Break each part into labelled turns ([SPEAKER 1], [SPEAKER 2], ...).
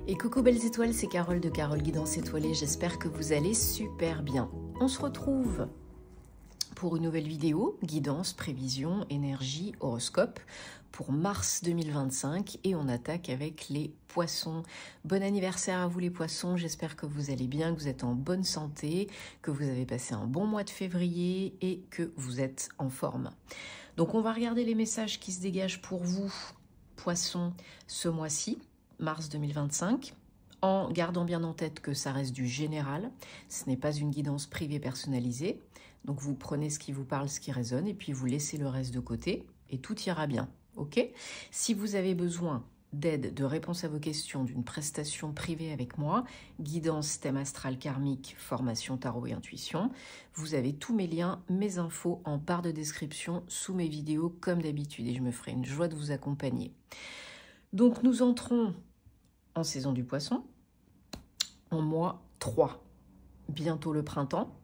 [SPEAKER 1] Et coucou belles étoiles, c'est Carole de Carole Guidance Étoilée, j'espère que vous allez super bien. On se retrouve pour une nouvelle vidéo, guidance, prévision, énergie, horoscope pour mars 2025 et on attaque avec les poissons. Bon anniversaire à vous les poissons, j'espère que vous allez bien, que vous êtes en bonne santé, que vous avez passé un bon mois de février et que vous êtes en forme. Donc on va regarder les messages qui se dégagent pour vous, poissons, ce mois-ci. Mars 2025, en gardant bien en tête que ça reste du général, ce n'est pas une guidance privée personnalisée, donc vous prenez ce qui vous parle, ce qui résonne, et puis vous laissez le reste de côté, et tout ira bien, ok? Si vous avez besoin d'aide, de réponse à vos questions, d'une prestation privée avec moi, guidance, thème astral karmique, formation tarot et intuition, vous avez tous mes liens, mes infos en barre de description sous mes vidéos comme d'habitude, et je me ferai une joie de vous accompagner. Donc nous entrons en saison du poisson, en mois 3. Bientôt le printemps,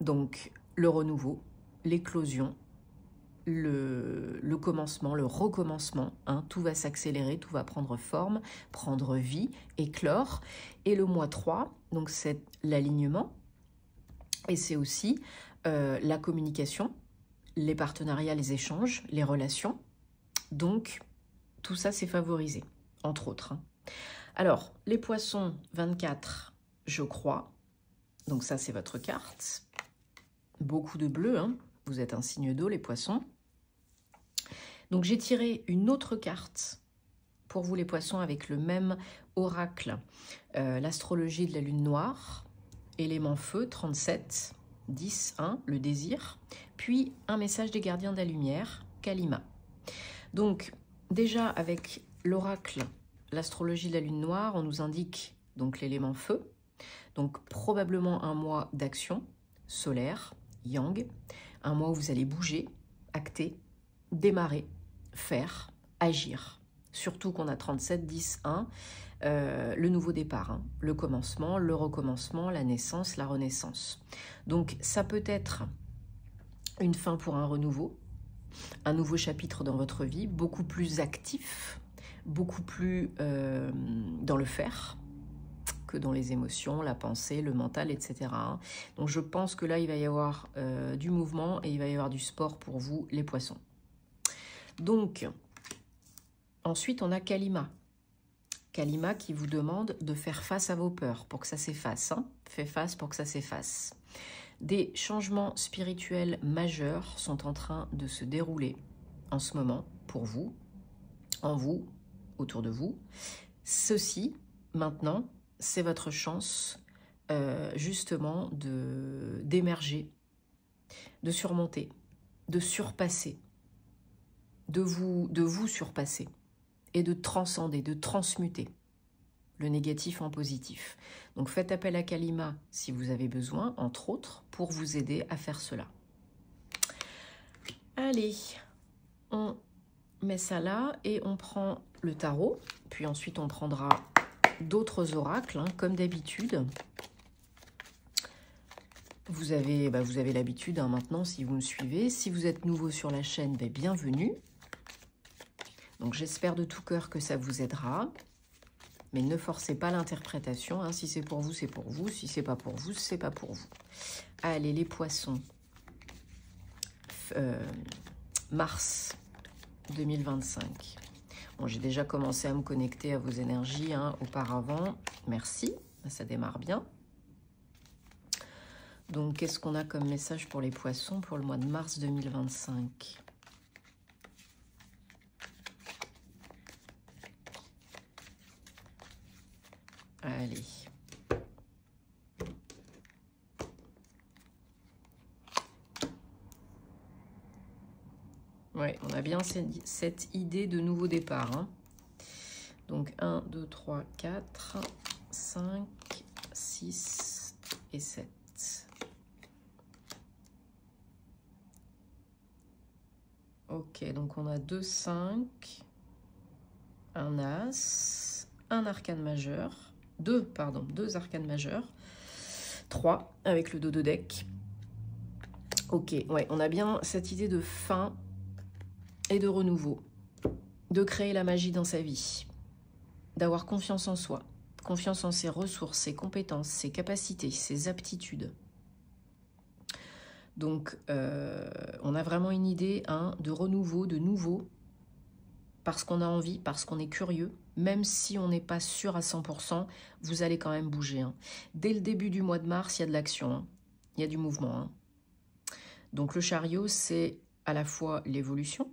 [SPEAKER 1] donc le renouveau, l'éclosion, le commencement, le recommencement, hein, tout va s'accélérer, tout va prendre forme, prendre vie, éclore. Et le mois 3, donc c'est l'alignement, et c'est aussi la communication, les partenariats, les échanges, les relations. Donc tout ça, c'est favorisé, entre autres. Hein. Alors, les poissons, 24, je crois. Donc ça, c'est votre carte. Beaucoup de bleu, hein. Vous êtes un signe d'eau, les poissons. Donc, j'ai tiré une autre carte pour vous, les poissons, avec le même oracle. L'astrologie de la lune noire, élément feu, 37, 10, 1, le désir. Puis, un message des gardiens de la lumière, Kalima. Donc, déjà, avec l'oracle, l'astrologie de la lune noire, on nous indique donc l'élément feu, donc probablement un mois d'action solaire, yang, un mois où vous allez bouger, acter, démarrer, faire, agir. Surtout qu'on a 37, 10, 1, le nouveau départ, hein, le commencement, le recommencement, la naissance, la renaissance. Donc ça peut être une fin pour un renouveau, un nouveau chapitre dans votre vie, beaucoup plus actif, beaucoup plus dans le faire que dans les émotions, la pensée, le mental, etc. Donc je pense que là, il va y avoir du mouvement et il va y avoir du sport pour vous, les poissons. Donc, ensuite, on a Kalima. Kalima qui vous demande de faire face à vos peurs pour que ça s'efface. Hein. Fais face pour que ça s'efface. Des changements spirituels majeurs sont en train de se dérouler en ce moment pour vous, en vous, autour de vous. Ceci, maintenant, c'est votre chance justement d'émerger, de surmonter, de surpasser, de vous surpasser et de transcender, de transmuter le négatif en positif. Donc faites appel à Kalima si vous avez besoin, entre autres, pour vous aider à faire cela. Allez, on met ça là et on prend le tarot, puis ensuite on prendra d'autres oracles, hein, comme d'habitude. Vous avez l'habitude hein, maintenant si vous me suivez. Si vous êtes nouveau sur la chaîne, bienvenue. Donc j'espère de tout cœur que ça vous aidera. Mais ne forcez pas l'interprétation. Hein. Si c'est pour vous, c'est pour vous. Si c'est pas pour vous, c'est pas pour vous. Allez, les poissons. Mars 2025. Bon, j'ai déjà commencé à me connecter à vos énergies hein, auparavant. Merci, ça démarre bien. Donc, qu'est-ce qu'on a comme message pour les poissons pour le mois de mars 2025 ? Allez. Ouais, on a bien cette idée de nouveau départ. Hein. Donc 1, 2, 3, 4, 5, 6 et 7. Ok, donc on a 2, 5, un As, un arcane majeur, deux arcanes majeurs, 3 avec le dos de deck. Ok, ouais, on a bien cette idée de fin et de renouveau, de créer la magie dans sa vie, d'avoir confiance en soi, confiance en ses ressources, ses compétences, ses capacités, ses aptitudes. Donc, on a vraiment une idée de renouveau, de nouveau, parce qu'on a envie, parce qu'on est curieux. Même si on n'est pas sûr à 100%, vous allez quand même bouger. Dès le début du mois de mars, il y a de l'action, il y a du mouvement. Donc le chariot, c'est à la fois l'évolution,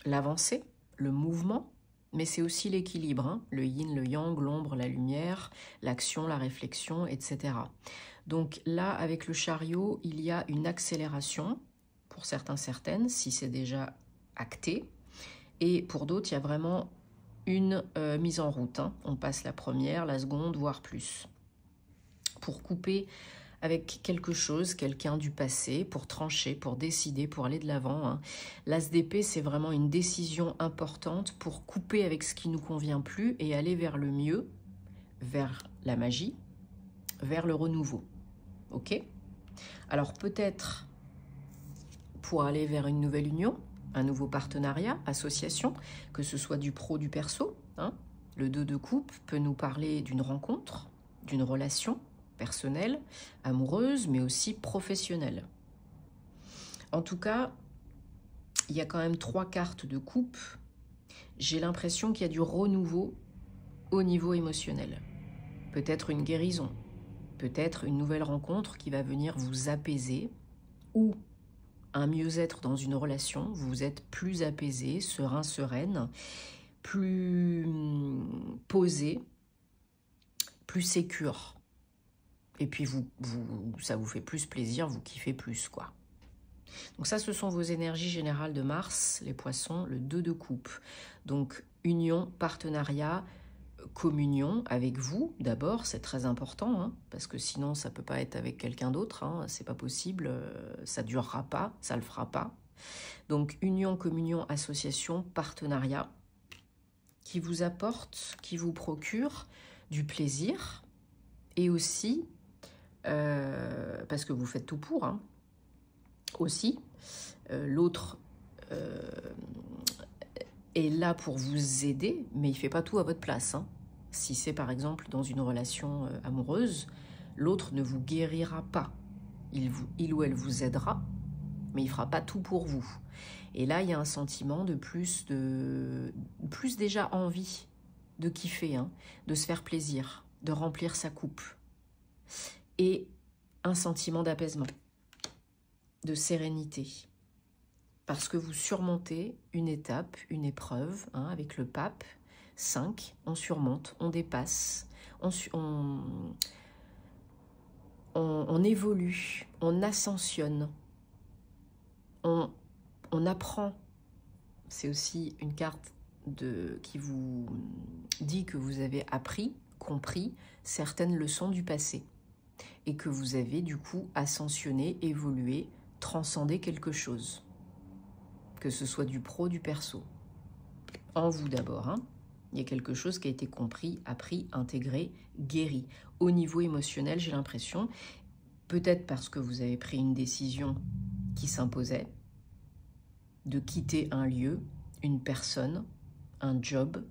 [SPEAKER 1] l'avancée, le mouvement, mais c'est aussi l'équilibre, le yin, le yang, l'ombre, la lumière, l'action, la réflexion, etc. Donc là, avec le chariot, il y a une accélération, pour certains, certaines, si c'est déjà acté, et pour d'autres, il y a vraiment une mise en route. On passe la première, la seconde, voire plus. Pour couper avec quelque chose, quelqu'un du passé, pour trancher, pour décider, pour aller de l'avant. L'as d'épée, c'est vraiment une décision importante pour couper avec ce qui ne nous convient plus et aller vers le mieux, vers la magie, vers le renouveau. Ok? Alors peut-être pour aller vers une nouvelle union, un nouveau partenariat, association, que ce soit du pro, du perso. Le 2 de coupe peut nous parler d'une rencontre, d'une relation personnelle, amoureuse, mais aussi professionnelle. En tout cas, il y a quand même 3 cartes de coupe. J'ai l'impression qu'il y a du renouveau au niveau émotionnel. Peut-être une guérison, peut-être une nouvelle rencontre qui va venir vous apaiser, ou un mieux-être dans une relation, vous êtes plus apaisé, serein, sereine, plus posé, plus sécure. Et puis ça vous fait plus plaisir, vous kiffez plus, quoi. Donc ça, ce sont vos énergies générales de Mars, les poissons, le 2 de coupe. Donc union, partenariat, communion avec vous, d'abord, c'est très important, parce que sinon, ça ne peut pas être avec quelqu'un d'autre, c'est pas possible, ça ne durera pas, ça ne le fera pas. Donc union, communion, association, partenariat, qui vous apporte, qui vous procure du plaisir, et aussi, parce que vous faites tout pour, aussi, l'autre est là pour vous aider, mais il ne fait pas tout à votre place. Si c'est par exemple dans une relation amoureuse, l'autre ne vous guérira pas. Il ou elle vous aidera, mais il ne fera pas tout pour vous. Et là, il y a un sentiment de plus déjà envie de kiffer, de se faire plaisir, de remplir sa coupe. Et un sentiment d'apaisement, de sérénité. Parce que vous surmontez une étape, une épreuve, avec le pape. 5, on surmonte, on dépasse, on évolue, on ascensionne, on apprend. C'est aussi une carte qui vous dit que vous avez appris, compris certaines leçons du passé et que vous avez du coup ascensionné, évolué, transcendé quelque chose. Que ce soit du pro, du perso. En vous d'abord, Il y a quelque chose qui a été compris, appris, intégré, guéri. Au niveau émotionnel, j'ai l'impression, peut-être parce que vous avez pris une décision qui s'imposait, de quitter un lieu, une personne, un job,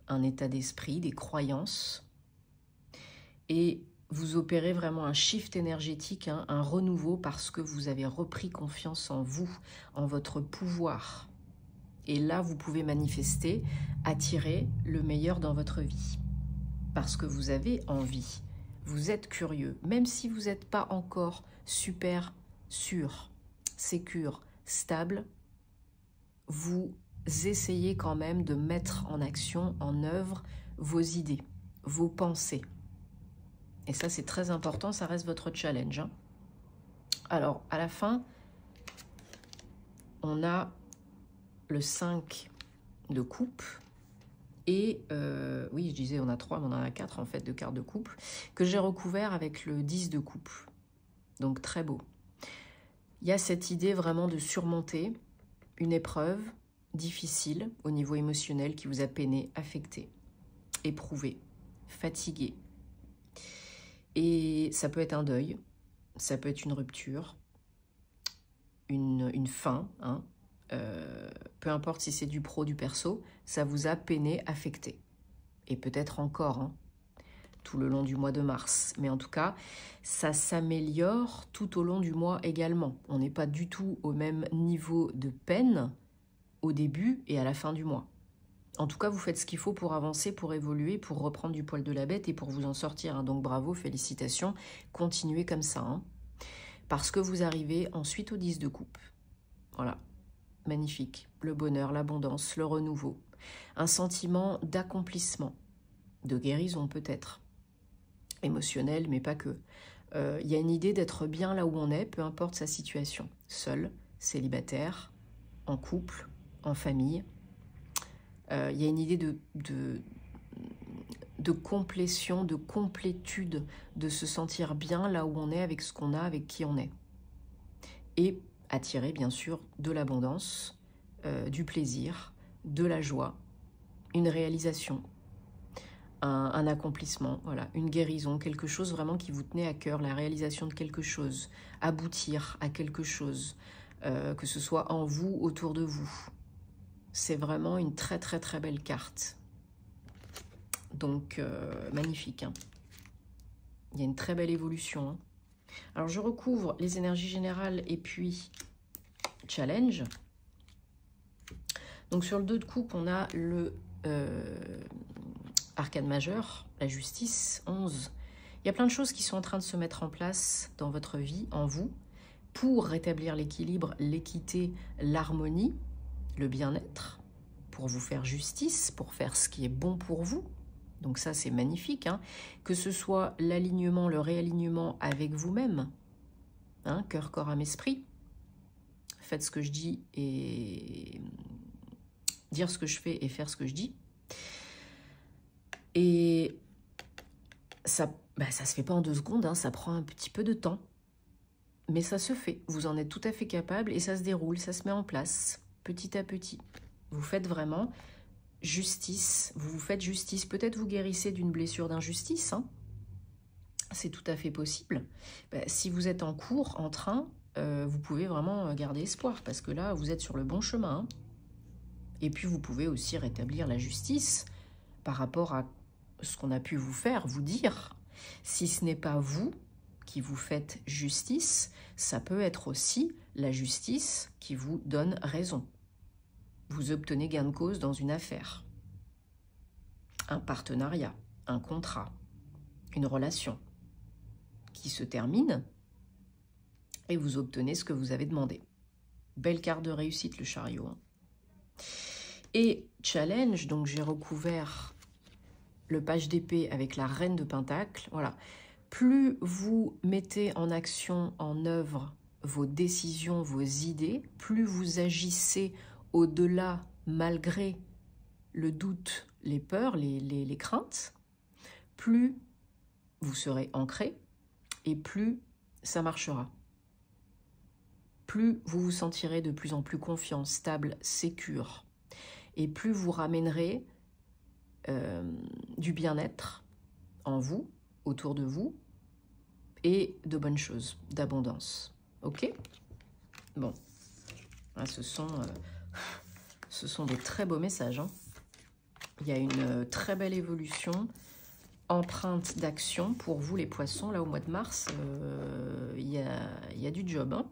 [SPEAKER 1] un état d'esprit, des croyances. Et vous opérez vraiment un shift énergétique, un renouveau parce que vous avez repris confiance en vous, en votre pouvoir. Et là, vous pouvez manifester, attirer le meilleur dans votre vie. Parce que vous avez envie, vous êtes curieux, même si vous n'êtes pas encore super sûr, sécure, stable, vous essayez quand même de mettre en action, en œuvre, vos idées, vos pensées. Et ça, c'est très important, ça reste votre challenge. Alors, à la fin, on a le 5 de coupe. Et, oui, je disais, on a 3, mais on en a 4, en fait, de cartes de coupe, que j'ai recouvert avec le 10 de coupe. Donc, très beau. Il y a cette idée vraiment de surmonter une épreuve difficile au niveau émotionnel qui vous a peiné, affecté, éprouvé, fatigué. Et ça peut être un deuil, ça peut être une rupture, une fin, peu importe si c'est du pro, du perso, ça vous a peiné, affecté. Et peut-être encore. tout le long du mois de mars. Mais en tout cas, ça s'améliore tout au long du mois également. On n'est pas du tout au même niveau de peine au début et à la fin du mois. En tout cas, vous faites ce qu'il faut pour avancer, pour évoluer, pour reprendre du poil de la bête et pour vous en sortir. Donc bravo, félicitations, continuez comme ça. Parce que vous arrivez ensuite au 10 de coupe. Voilà, magnifique. Le bonheur, l'abondance, le renouveau. Un sentiment d'accomplissement, de guérison peut-être. Émotionnel, mais pas que. Il y a une idée d'être bien là où on est, peu importe sa situation. Seul, célibataire, en couple, en famille. Il y a une idée de complétion, de complétude, de se sentir bien là où on est, avec ce qu'on a, avec qui on est. Et attirer, bien sûr, de l'abondance, du plaisir, de la joie, une réalisation, un accomplissement, voilà, une guérison, quelque chose vraiment qui vous tenait à cœur, la réalisation de quelque chose, aboutir à quelque chose, que ce soit en vous, autour de vous. C'est vraiment une très très très belle carte. Donc, magnifique. Hein. Il y a une très belle évolution. Hein. Alors, je recouvre les énergies générales et puis challenge. Donc, sur le 2 de coupe, on a le arcane majeur, la justice, 11. Il y a plein de choses qui sont en train de se mettre en place dans votre vie, en vous, pour rétablir l'équilibre, l'équité, l'harmonie, le bien-être, pour vous faire justice, pour faire ce qui est bon pour vous. Donc ça, c'est magnifique. Hein. Que ce soit l'alignement, le réalignement avec vous-même, hein, cœur, corps, âme, esprit. Faites ce que je dis et dire ce que je fais et faire ce que je dis. Et ça se fait pas en 2 secondes, hein, ça prend un petit peu de temps. Mais ça se fait, vous en êtes tout à fait capable et ça se déroule, ça se met en place, petit à petit. Vous faites vraiment justice, vous vous faites justice. Peut-être vous guérissez d'une blessure d'injustice, hein. C'est tout à fait possible. Si vous êtes en cours, en train, vous pouvez vraiment garder espoir parce que là, vous êtes sur le bon chemin. Hein. Et puis, vous pouvez aussi rétablir la justice par rapport à ce qu'on a pu vous faire, vous dire. Si ce n'est pas vous qui vous faites justice, ça peut être aussi la justice qui vous donne raison. Vous obtenez gain de cause dans une affaire, un partenariat, un contrat, une relation qui se termine et vous obtenez ce que vous avez demandé. Belle carte de réussite, le chariot. Hein. Et challenge, donc j'ai recouvert le page d'épée avec la reine de Pentacle. Voilà. Plus vous mettez en action, en œuvre, vos décisions, vos idées, plus vous agissez au-delà, malgré le doute, les peurs, les craintes, plus vous serez ancré et plus ça marchera. Plus vous vous sentirez de plus en plus confiant, stable, sécure. Et plus vous ramènerez du bien-être en vous, autour de vous, et de bonnes choses, d'abondance. Ok? Bon, ce sont de très beaux messages. Hein. Il y a une très belle évolution, empreinte d'action pour vous les poissons. Là, au mois de mars, il y a du job. Hein.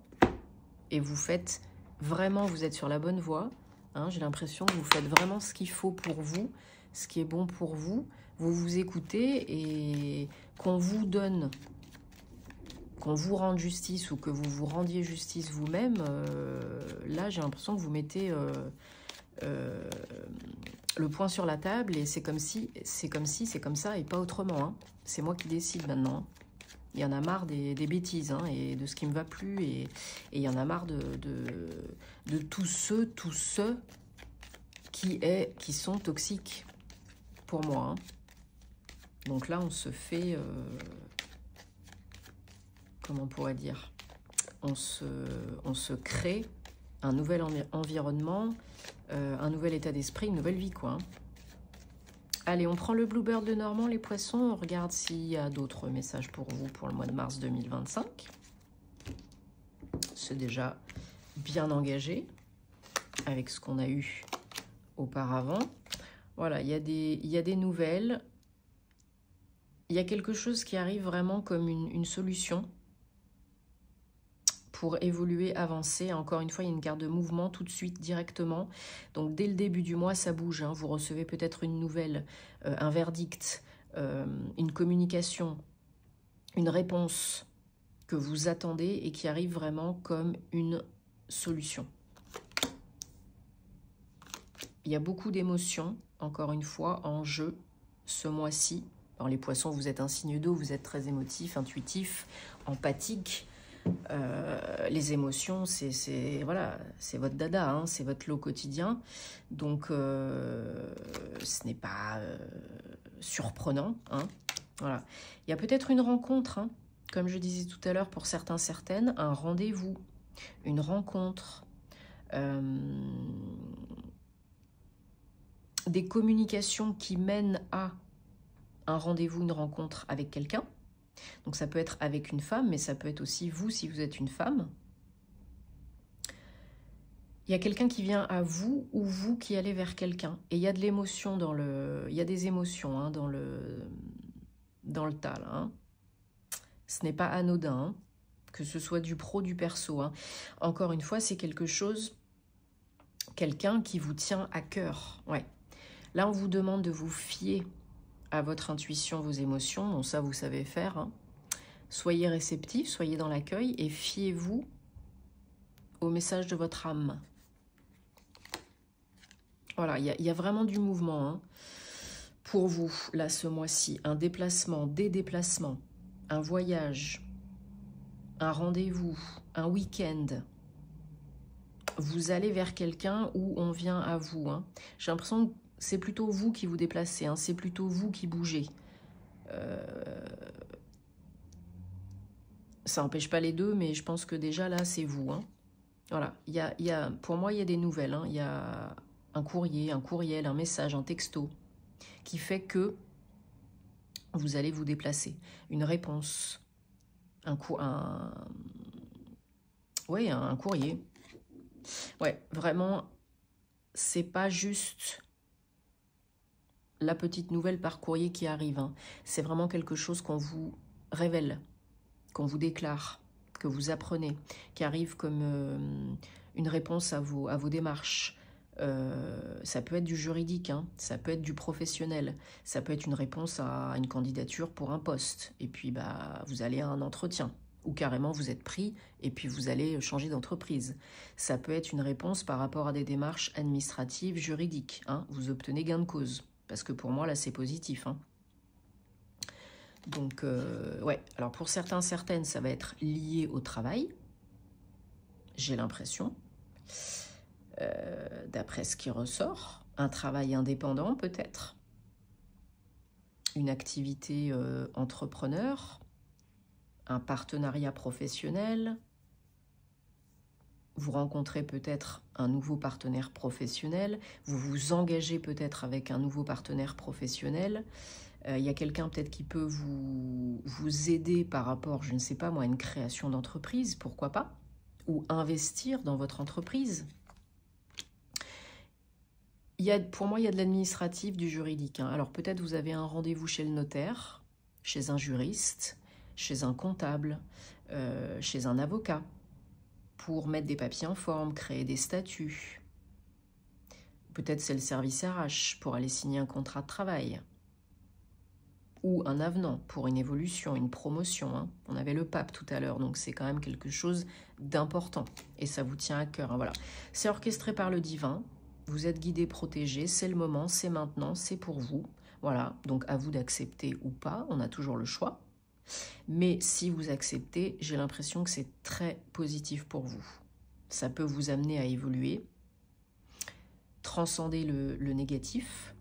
[SPEAKER 1] Et vous faites vraiment, vous êtes sur la bonne voie. Hein, j'ai l'impression que vous faites vraiment ce qu'il faut pour vous, ce qui est bon pour vous. Vous vous écoutez et qu'on vous donne, qu'on vous rende justice ou que vous vous rendiez justice vous-même, là j'ai l'impression que vous mettez le point sur la table et c'est comme si, c'est comme ça et pas autrement. Hein. C'est moi qui décide maintenant. Hein. Il y en a marre des bêtises hein, et de ce qui ne me va plus et il y en a marre de tous ceux qui sont toxiques pour moi. Hein. Donc là, on se fait... comment on pourrait dire, on se crée un nouvel environnement, un nouvel état d'esprit, une nouvelle vie, quoi. Hein. Allez, on prend le Bluebird de Normand, les poissons, on regarde s'il y a d'autres messages pour vous pour le mois de mars 2025. C'est déjà bien engagé avec ce qu'on a eu auparavant. Voilà, il y a des nouvelles. il y a quelque chose qui arrive vraiment comme une solution pour évoluer, avancer. Encore une fois, il y a une carte de mouvement tout de suite, directement. Donc, dès le début du mois, ça bouge. Hein. Vous recevez peut-être une nouvelle, un verdict, une communication, une réponse que vous attendez et qui arrive vraiment comme une solution. Il y a beaucoup d'émotions, encore une fois, en jeu ce mois-ci. Alors, les poissons, vous êtes un signe d'eau, vous êtes très émotif, intuitif, empathique. Les émotions, voilà, c'est votre dada, hein, c'est votre lot quotidien. Donc, ce n'est pas surprenant. Hein. Voilà. Il y a peut-être une rencontre, hein, comme je disais tout à l'heure, pour certains, certaines, un rendez-vous, une rencontre, des communications qui mènent à un rendez-vous, une rencontre avec quelqu'un. Donc ça peut être avec une femme, mais ça peut être aussi vous si vous êtes une femme. Il y a quelqu'un qui vient à vous ou vous qui allez vers quelqu'un. Et il y a de l'émotion dans le... Il y a des émotions hein, dans le tas. Là, hein. Ce n'est pas anodin, hein, que ce soit du pro, du perso. Hein. Encore une fois, c'est quelque chose, quelqu'un qui vous tient à cœur. Ouais. Là, on vous demande de vous fier à votre intuition, vos émotions. Bon, ça, vous savez faire. Hein. Soyez réceptif, soyez dans l'accueil et fiez-vous au message de votre âme. Voilà, il y a vraiment du mouvement hein, pour vous, là, ce mois-ci. Un déplacement, des déplacements, un voyage, un rendez-vous, un week-end. Vous allez vers quelqu'un ou on vient à vous. Hein. J'ai l'impression que c'est plutôt vous qui vous déplacez, hein, c'est plutôt vous qui bougez. Ça n'empêche pas les deux, mais je pense que déjà là, c'est vous. Hein. Voilà, pour moi, il y a des nouvelles. Hein. Il y a un courrier, un courriel, un message, un texto qui fait que vous allez vous déplacer. Une réponse, un courrier. Ouais, vraiment, c'est pas juste la petite nouvelle par courrier qui arrive. Hein. C'est vraiment quelque chose qu'on vous révèle, qu'on vous déclare, que vous apprenez, qui arrive comme une réponse à vos démarches. Ça peut être du juridique, hein, ça peut être du professionnel, ça peut être une réponse à une candidature pour un poste. Et puis, vous allez à un entretien. Ou carrément, vous êtes pris et puis vous allez changer d'entreprise. Ça peut être une réponse par rapport à des démarches administratives, juridiques. Hein, vous obtenez gain de cause. Parce que pour moi, là, c'est positif. Hein. Donc, ouais. Alors, pour certains, certaines, ça va être lié au travail. J'ai l'impression. D'après ce qui ressort. Un travail indépendant, peut-être. Une activité entrepreneur. Un partenariat professionnel. Vous rencontrez peut-être un nouveau partenaire professionnel, vous vous engagez peut-être avec un nouveau partenaire professionnel, il y a quelqu'un peut-être qui peut vous aider par rapport, je ne sais pas moi, à une création d'entreprise, pourquoi pas, ou investir dans votre entreprise. Pour moi, il y a de l'administratif, du juridique. Hein. Alors peut-être vous avez un rendez-vous chez le notaire, chez un juriste, chez un comptable, chez un avocat, pour mettre des papiers en forme, créer des statuts. Peut-être c'est le service RH pour aller signer un contrat de travail. Ou un avenant pour une évolution, une promotion. Hein. On avait le pape tout à l'heure, donc c'est quand même quelque chose d'important. Et ça vous tient à cœur. Hein, voilà. C'est orchestré par le divin. Vous êtes guidé, protégé. C'est le moment, c'est maintenant, c'est pour vous. Voilà, donc à vous d'accepter ou pas. On a toujours le choix. Mais si vous acceptez, j'ai l'impression que c'est très positif pour vous. Ça peut vous amener à évoluer, transcender le négatif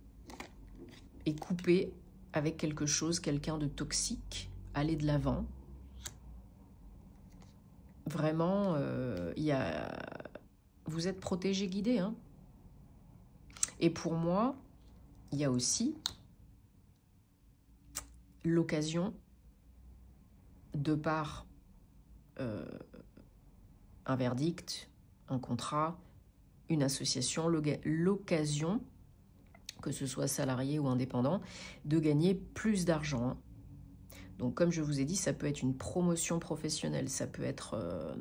[SPEAKER 1] et couper avec quelque chose, quelqu'un de toxique, aller de l'avant. Vraiment, vous êtes protégé, guidé. Hein. Et pour moi, il y a aussi l'occasion, de par un verdict, un contrat, une association, l'occasion, que ce soit salarié ou indépendant, de gagner plus d'argent. Hein. Donc comme je vous ai dit, ça peut être une promotion professionnelle, ça peut être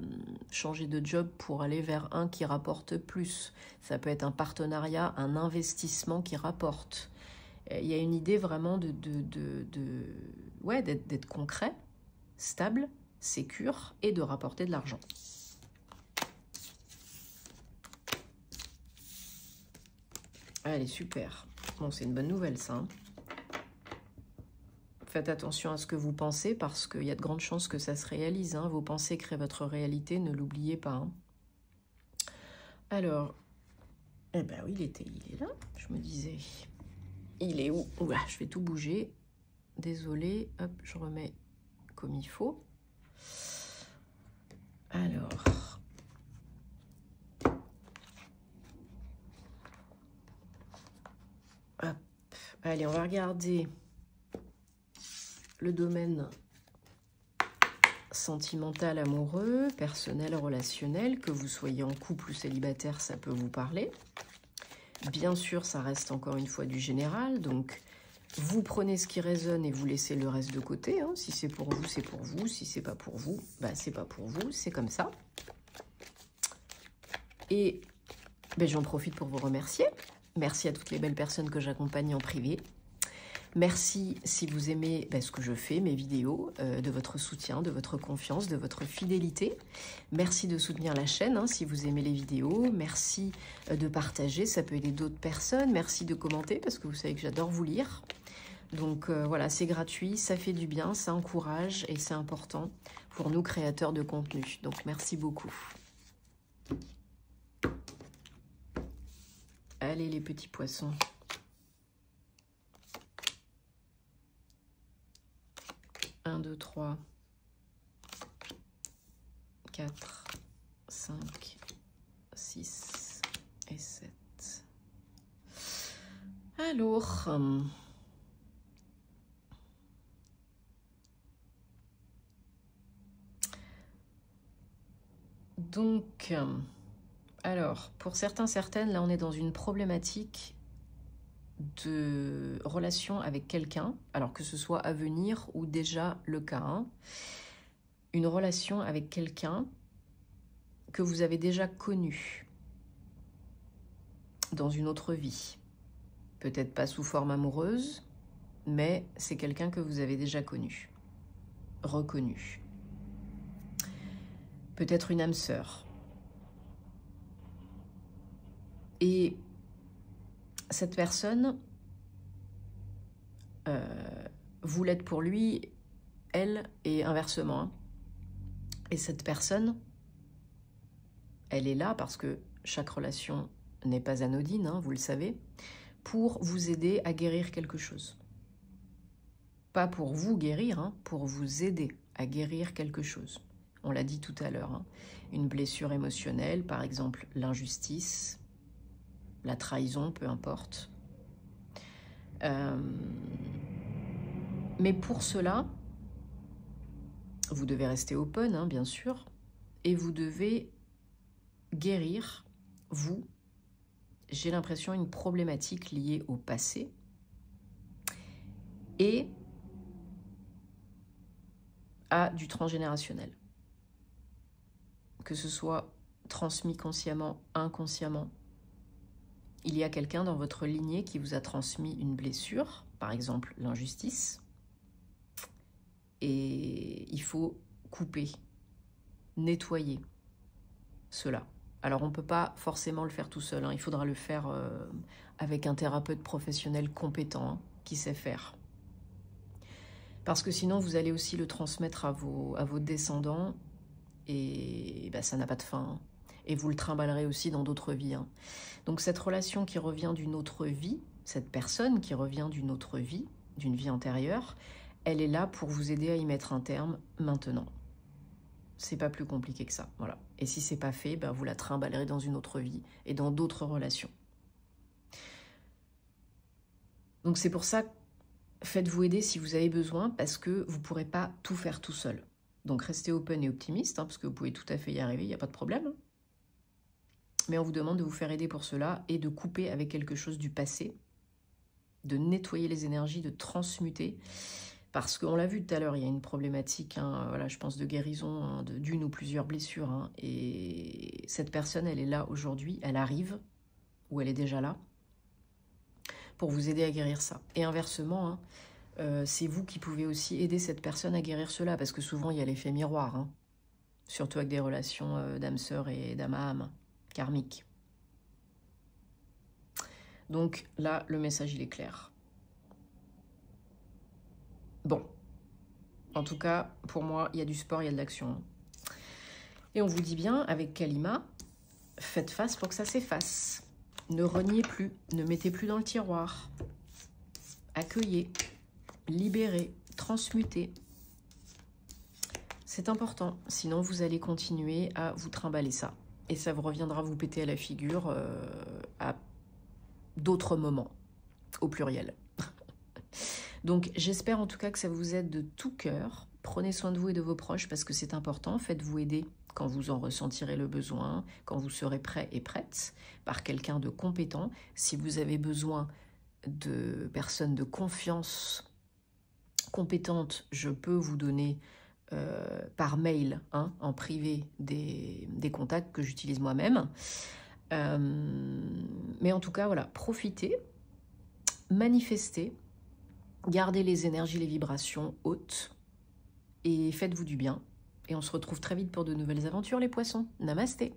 [SPEAKER 1] changer de job pour aller vers un qui rapporte plus, ça peut être un partenariat, un investissement qui rapporte. Il y a une idée vraiment ouais, d'être concret, stable, sécure et de rapporter de l'argent. Allez, super. Bon, c'est une bonne nouvelle, ça. Hein. Faites attention à ce que vous pensez parce qu'il y a de grandes chances que ça se réalise. Hein. Vos pensées créent votre réalité, ne l'oubliez pas. Hein. Alors, eh ben oui, il est là, je me disais. Il est où? Ouah, je vais tout bouger. Désolée, hop, je remets comme il faut. Alors... Hop. Allez, on va regarder le domaine sentimental, amoureux, personnel, relationnel. Que vous soyez en couple ou célibataire, ça peut vous parler. Bien sûr, ça reste encore une fois du général, donc vous prenez ce qui résonne et vous laissez le reste de côté. Hein. Si c'est pour vous, c'est pour vous. Si c'est pas pour vous, bah, c'est pas pour vous. C'est comme ça. Et ben, j'en profite pour vous remercier. Merci à toutes les belles personnes que j'accompagne en privé. Merci si vous aimez ce que je fais, mes vidéos, de votre soutien, de votre confiance, de votre fidélité. Merci de soutenir la chaîne hein, si vous aimez les vidéos. Merci de partager, ça peut aider d'autres personnes. Merci de commenter parce que vous savez que j'adore vous lire. Donc voilà, c'est gratuit, ça fait du bien, ça encourage et c'est important pour nous créateurs de contenu. Donc merci beaucoup. Allez les petits poissons. Un, 2, 3, 4, 5, 6 et 7. Alors, donc, alors, pour certains, certaines, là on est dans une problématique de relation avec quelqu'un, alors que ce soit à venir ou déjà le cas, hein. Une relation avec quelqu'un que vous avez déjà connu dans une autre vie. Peut-être pas sous forme amoureuse, mais c'est quelqu'un que vous avez déjà connu, reconnu. Peut-être une âme sœur. Et cette personne, vous l'êtes pour lui, elle, et inversement. Hein. Et cette personne, elle est là parce que chaque relation n'est pas anodine, hein, vous le savez, pour vous aider à guérir quelque chose. Pas pour vous guérir, hein, pour vous aider à guérir quelque chose. On l'a dit tout à l'heure, hein. Une blessure émotionnelle, par exemple l'injustice, la trahison, peu importe. Mais pour cela, vous devez rester open, hein, bien sûr, et vous devez guérir, vous, j'ai l'impression, une problématique liée au passé et à du transgénérationnel. Que ce soit transmis consciemment, inconsciemment. Il y a quelqu'un dans votre lignée qui vous a transmis une blessure, par exemple l'injustice, et il faut couper, nettoyer cela. Alors on ne peut pas forcément le faire tout seul, hein. Il faudra le faire avec un thérapeute professionnel compétent hein, qui sait faire. Parce que sinon vous allez aussi le transmettre à vos descendants et ça n'a pas de fin. Hein. Et vous le trimballerez aussi dans d'autres vies. Hein. Donc cette relation qui revient d'une autre vie, cette personne qui revient d'une autre vie, d'une vie antérieure, elle est là pour vous aider à y mettre un terme maintenant. C'est pas plus compliqué que ça, voilà. Et si c'est pas fait, vous la trimballerez dans une autre vie et dans d'autres relations. Donc c'est pour ça, faites-vous aider si vous avez besoin, parce que vous pourrez pas tout faire tout seul. Donc restez open et optimiste, hein, parce que vous pouvez tout à fait y arriver, il n'y a pas de problème. Hein. Mais on vous demande de vous faire aider pour cela et de couper avec quelque chose du passé, de nettoyer les énergies, de transmuter, Parce qu'on l'a vu tout à l'heure, il y a une problématique, hein, voilà, je pense, de guérison hein, d'une ou plusieurs blessures. Hein, et cette personne, elle est là aujourd'hui, elle arrive, ou elle est déjà là, pour vous aider à guérir ça. Et inversement, hein, c'est vous qui pouvez aussi aider cette personne à guérir cela, parce que souvent, il y a l'effet miroir, hein, surtout avec des relations d'âme-sœur et d'âme à âme, karmique. Donc là, le message, il est clair. Bon. En tout cas, pour moi, il y a du sport, il y a de l'action. Et on vous dit bien, avec Kalima, faites face pour que ça s'efface. Ne reniez plus, ne mettez plus dans le tiroir. Accueillez, libérez, transmutez. C'est important, sinon vous allez continuer à vous trimballer ça. Et ça vous reviendra vous péter à la figure à d'autres moments, au pluriel. Donc j'espère en tout cas que ça vous aide de tout cœur. Prenez soin de vous et de vos proches parce que c'est important. Faites-vous aider quand vous en ressentirez le besoin, quand vous serez prêt et prête par quelqu'un de compétent. Si vous avez besoin de personnes de confiance compétentes, je peux vous donner par mail, hein, en privé, des contacts que j'utilise moi-même. Mais en tout cas, voilà, profitez, manifestez, gardez les énergies, les vibrations hautes et faites-vous du bien. Et on se retrouve très vite pour de nouvelles aventures, les poissons. Namasté!